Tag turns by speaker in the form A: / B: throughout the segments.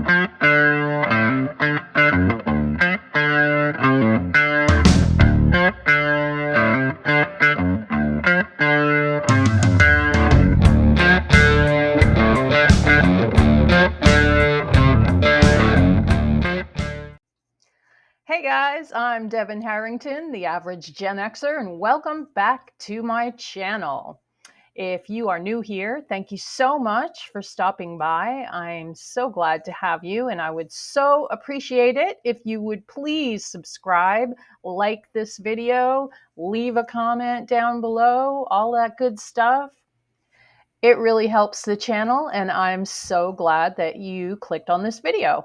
A: Hey guys, I'm Devin Harrington, the average Gen Xer, and welcome back to my channel. If you are new here, thank you so much for stopping by. I'm so glad to have you, and I would so appreciate it if you would please subscribe, like this video, leave a comment down below, all that good stuff. It really helps the channel, and I'm so glad that you clicked on this video.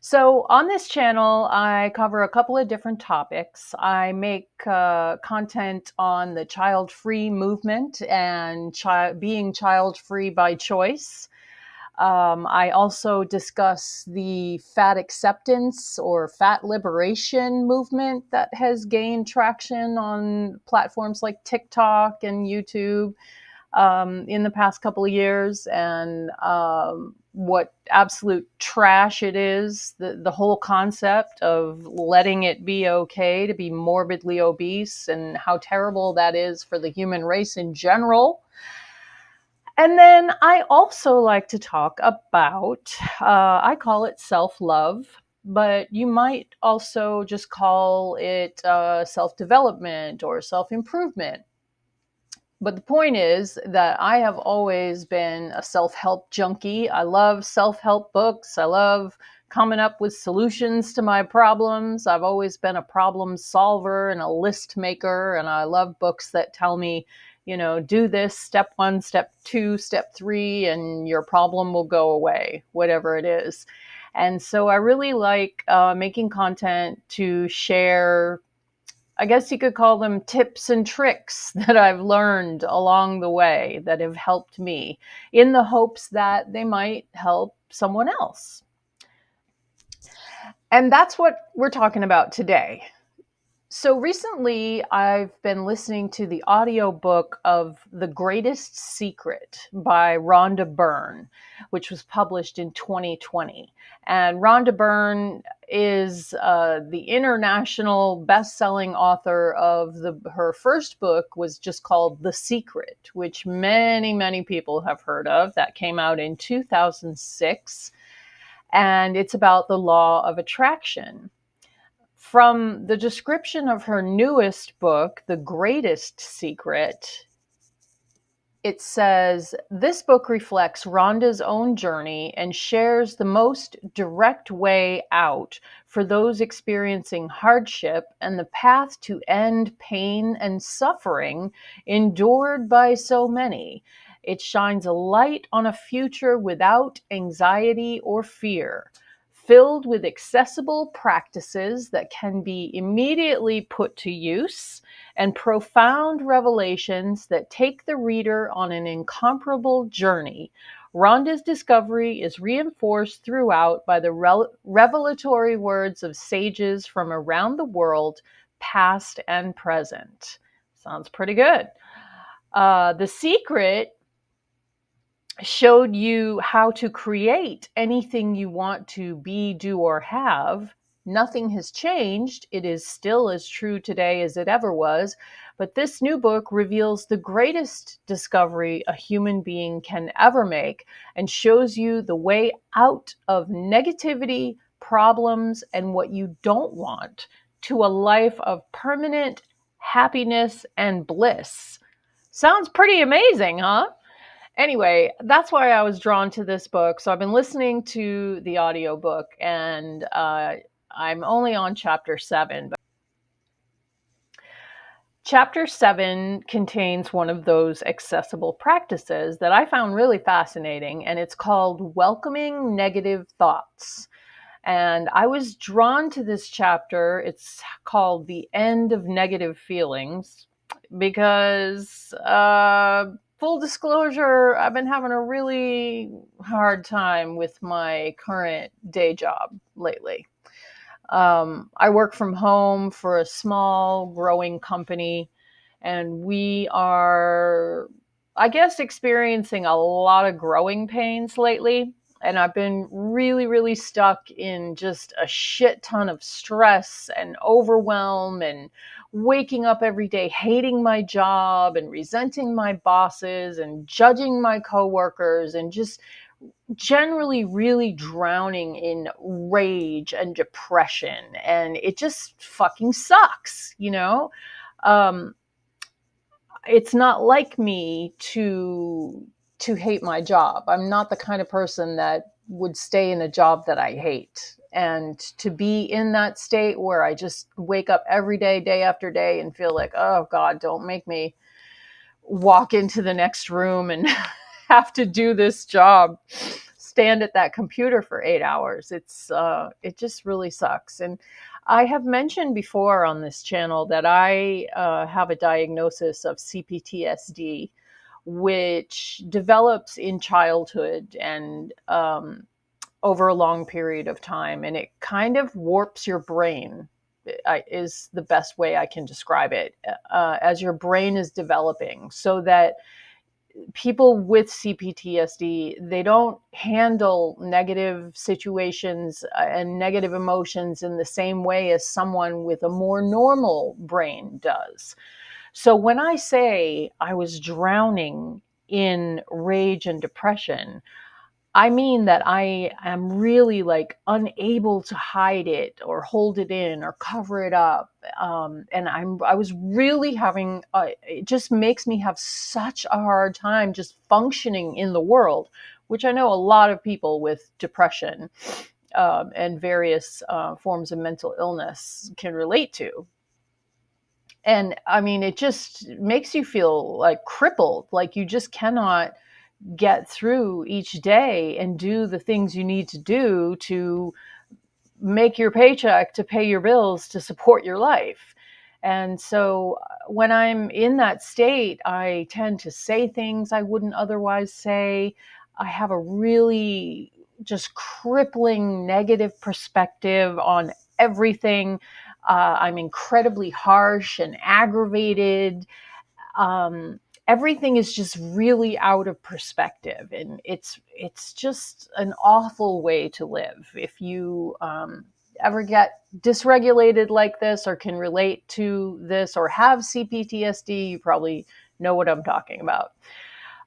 A: So on this channel, I cover a couple of different topics. I make content on the child-free movement and being child-free by choice. I also discuss the fat acceptance or fat liberation movement that has gained traction on platforms like TikTok and YouTube in the past couple of years, and what absolute trash it is, the whole concept of letting it be okay to be morbidly obese and how terrible that is for the human race in general. And then I also like to talk about, I call it self-love, but you might also just call it self-development or self-improvement. But the point is that I have always been a self-help junkie. I love self-help books. I love coming up with solutions to my problems. I've always been a problem solver and a list maker, and I love books that tell me, you know, do this, step 1, step 2, step 3, and your problem will go away, whatever it is. And so I really like making content to share, I guess you could call them tips and tricks that I've learned along the way that have helped me, in the hopes that they might help someone else. And that's what we're talking about today. So recently, I've been listening to the audiobook of The Greatest Secret by Rhonda Byrne, which was published in 2020. And Rhonda Byrne is the international best-selling author of her first book was just called The Secret, which many, many people have heard of. That came out in 2006. And it's about the law of attraction. From the description of her newest book, The Greatest Secret, it says, this book reflects Rhonda's own journey and shares the most direct way out for those experiencing hardship and the path to end pain and suffering endured by so many. It shines a light on a future without anxiety or fear, filled with accessible practices that can be immediately put to use, and profound revelations that take the reader on an incomparable journey. Rhonda's discovery is reinforced throughout by the revelatory words of sages from around the world, past and present. Sounds pretty good. The Secret showed you how to create anything you want to be, do, or have. Nothing has changed. It is still as true today as it ever was. But this new book reveals the greatest discovery a human being can ever make and shows you the way out of negativity, problems, and what you don't want to a life of permanent happiness and bliss. Sounds pretty amazing, huh? Anyway, that's why I was drawn to this book. So I've been listening to the audiobook, and I'm only on chapter 7. But chapter 7 contains one of those accessible practices that I found really fascinating, and it's called Welcoming Negative Thoughts. And I was drawn to this chapter. It's called The End of Negative Feelings because full disclosure, I've been having a really hard time with my current day job lately. I work from home for a small, growing company, and we are, I guess, experiencing a lot of growing pains lately. And I've been really, really stuck in just a shit ton of stress and overwhelm and waking up every day hating my job and resenting my bosses and judging my coworkers and just generally really drowning in rage and depression. And it just fucking sucks, you know? Um, it's not like me to hate my job. I'm not the kind of person that would stay in a job that I hate. And to be in that state where I just wake up every day, day after day, and feel like, oh God, don't make me walk into the next room and have to do this job, stand at that computer for 8 hours. It just really sucks. And I have mentioned before on this channel that I have a diagnosis of CPTSD, which develops in childhood and over a long period of time, and it kind of warps your brain. Is the best way I can describe it, as your brain is developing, so that people with CPTSD, they don't handle negative situations and negative emotions in the same way as someone with a more normal brain does. So when I say I was drowning in rage and depression, I mean that I am really like unable to hide it or hold it in or cover it up. And I was really having, it just makes me have such a hard time just functioning in the world, which I know a lot of people with depression and various forms of mental illness can relate to. And I mean, it just makes you feel like crippled, like you just cannot get through each day and do the things you need to do to make your paycheck, to pay your bills, to support your life. And so when I'm in that state, I tend to say things I wouldn't otherwise say. I have a really just crippling negative perspective on everything. I'm incredibly harsh and aggravated. Everything is just really out of perspective, and it's just an awful way to live. If you ever get dysregulated like this, or can relate to this, or have CPTSD, you probably know what I'm talking about.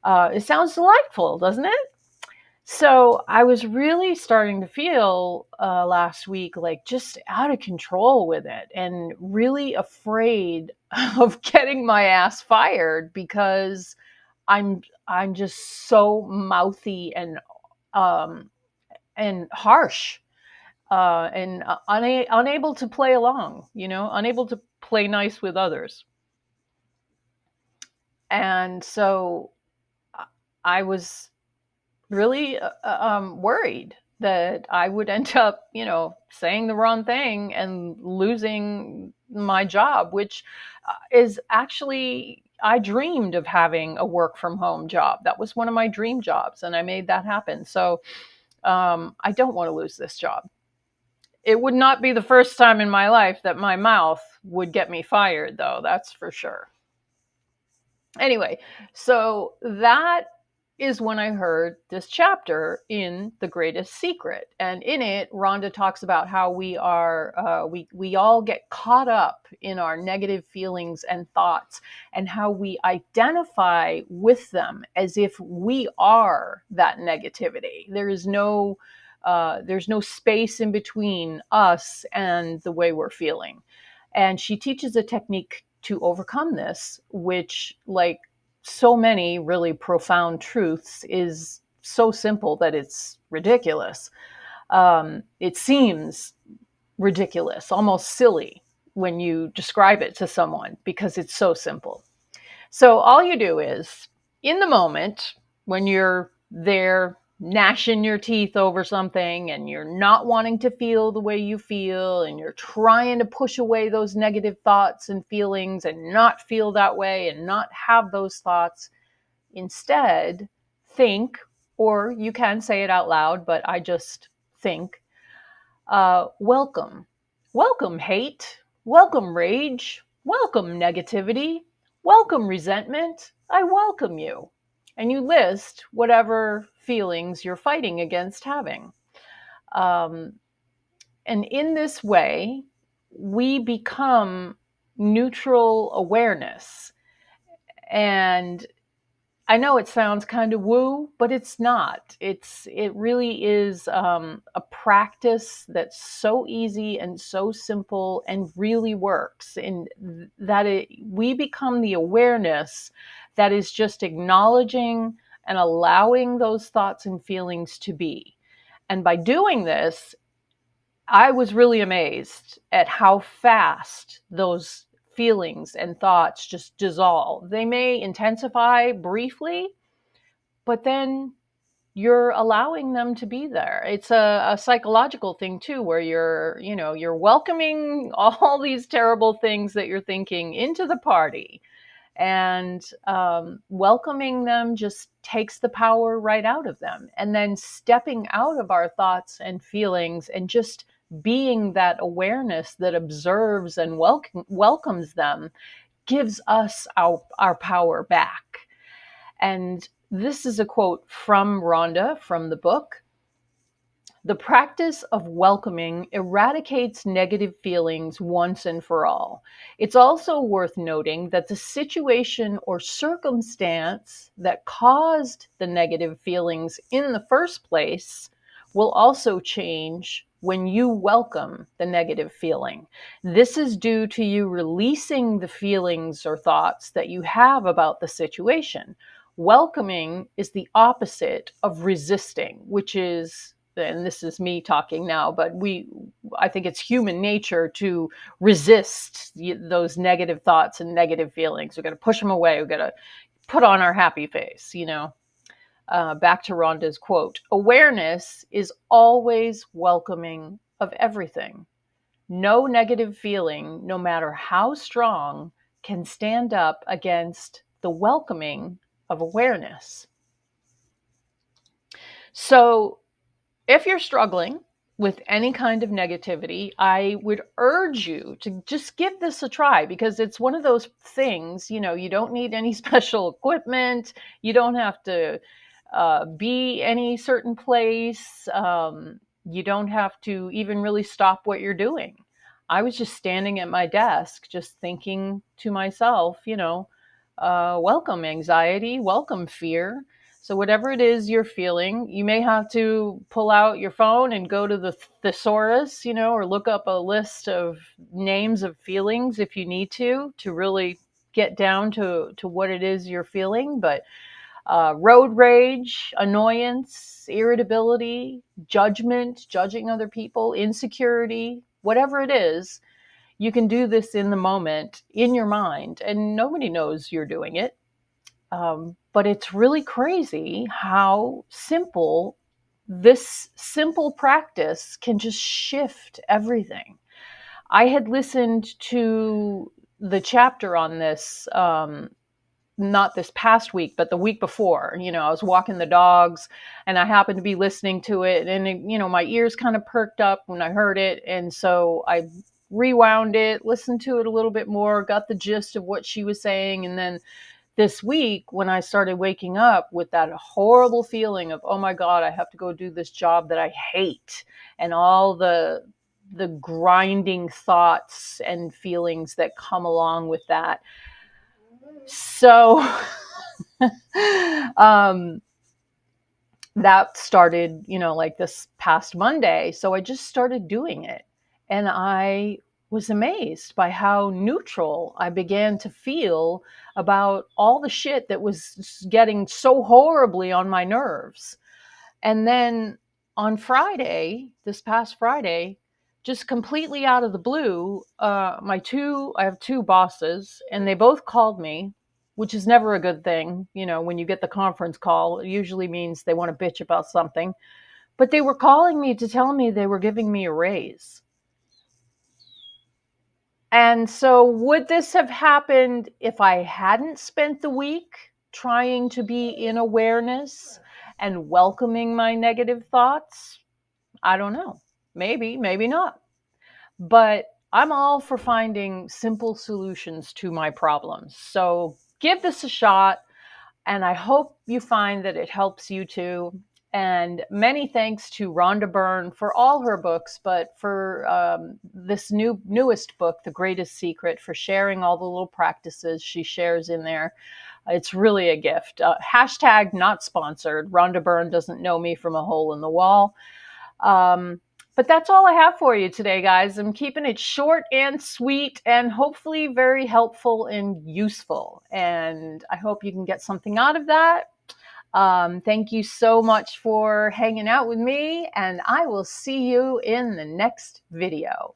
A: It sounds delightful, doesn't it? So I was really starting to feel last week like just out of control with it, and really afraid of getting my ass fired because I'm just so mouthy um, and harsh, and unable to play along, unable to play nice with others. And so I was really worried that I would end up, saying the wrong thing and losing my job, which is actually, I dreamed of having a work from home job. That was one of my dream jobs, and I made that happen. So I don't want to lose this job. It would not be the first time in my life that my mouth would get me fired, though, that's for sure. Anyway, so that is when I heard this chapter in The Greatest Secret. And in it, Rhonda talks about how we all get caught up in our negative feelings and thoughts, and how we identify with them as if we are that negativity. There's no space in between us and the way we're feeling. And she teaches a technique to overcome this, which, like so many really profound truths, is so simple that it's ridiculous. It seems ridiculous, almost silly, when you describe it to someone, because it's so simple. So all you do is, in the moment, when you're there gnashing your teeth over something and you're not wanting to feel the way you feel, and you're trying to push away those negative thoughts and feelings and not feel that way and not have those thoughts, instead think, or you can say it out loud, but I just think, welcome. Welcome, hate. Welcome, rage. Welcome, negativity. Welcome, resentment. I welcome you. And you list whatever feelings you're fighting against having. Um, and in this way, we become neutral awareness. And I know it sounds kind of woo, but it's not. It really is a practice that's so easy and so simple and really works. And we become the awareness that is just acknowledging and allowing those thoughts and feelings to be. And by doing this, I was really amazed at how fast those feelings and thoughts just dissolve. They may intensify briefly, but then you're allowing them to be there. It's a psychological thing too, where you're welcoming all these terrible things that you're thinking into the party, and welcoming them just takes the power right out of them. And then stepping out of our thoughts and feelings and just being that awareness that observes and welcomes them gives us our power back. And this is a quote from Rhonda from the book. The practice of welcoming eradicates negative feelings once and for all. It's also worth noting that the situation or circumstance that caused the negative feelings in the first place will also change when you welcome the negative feeling. This is due to you releasing the feelings or thoughts that you have about the situation. Welcoming is the opposite of resisting, which is, and this is me talking now, but I think it's human nature to resist those negative thoughts and negative feelings. We're going to push them away. We're going to put on our happy face, back to Rhonda's quote: awareness is always welcoming of everything. No negative feeling, no matter how strong, can stand up against the welcoming of awareness. So if you're struggling with any kind of negativity, I would urge you to just give this a try, because it's one of those things, you don't need any special equipment. You don't have to be any certain place. You don't have to even really stop what you're doing. I was just standing at my desk, just thinking to myself, welcome anxiety, welcome fear. So whatever it is you're feeling, you may have to pull out your phone and go to the thesaurus, or look up a list of names of feelings if you need to really get down to what it is you're feeling. But road rage, annoyance, irritability, judgment, judging other people, insecurity, whatever it is, you can do this in the moment in your mind, and nobody knows you're doing it. But it's really crazy how this simple practice can just shift everything. I had listened to the chapter on this, not this past week, but the week before. I was walking the dogs and I happened to be listening to it, and my ears kind of perked up when I heard it. And so I rewound it, listened to it a little bit more, got the gist of what she was saying. And then this week, when I started waking up with that horrible feeling of, oh my God, I have to go do this job that I hate, and all the grinding thoughts and feelings that come along with that. So that started, like this past Monday. So I just started doing it. And I was amazed by how neutral I began to feel about all the shit that was getting so horribly on my nerves. And then on Friday, this past Friday, just completely out of the blue, I have two bosses, and they both called me, which is never a good thing. When you get the conference call, it usually means they want to bitch about something. But they were calling me to tell me they were giving me a raise. And so would this have happened if I hadn't spent the week trying to be in awareness and welcoming my negative thoughts? I don't know. Maybe, maybe not. But I'm all for finding simple solutions to my problems. So give this a shot, and I hope you find that it helps you too. And many thanks to Rhonda Byrne for all her books, but for this newest book, The Greatest Secret, for sharing all the little practices she shares in there. It's really a gift. Hashtag not sponsored. Rhonda Byrne doesn't know me from a hole in the wall. But that's all I have for you today, guys. I'm keeping it short and sweet and hopefully very helpful and useful. And I hope you can get something out of that. Thank you so much for hanging out with me, and I will see you in the next video.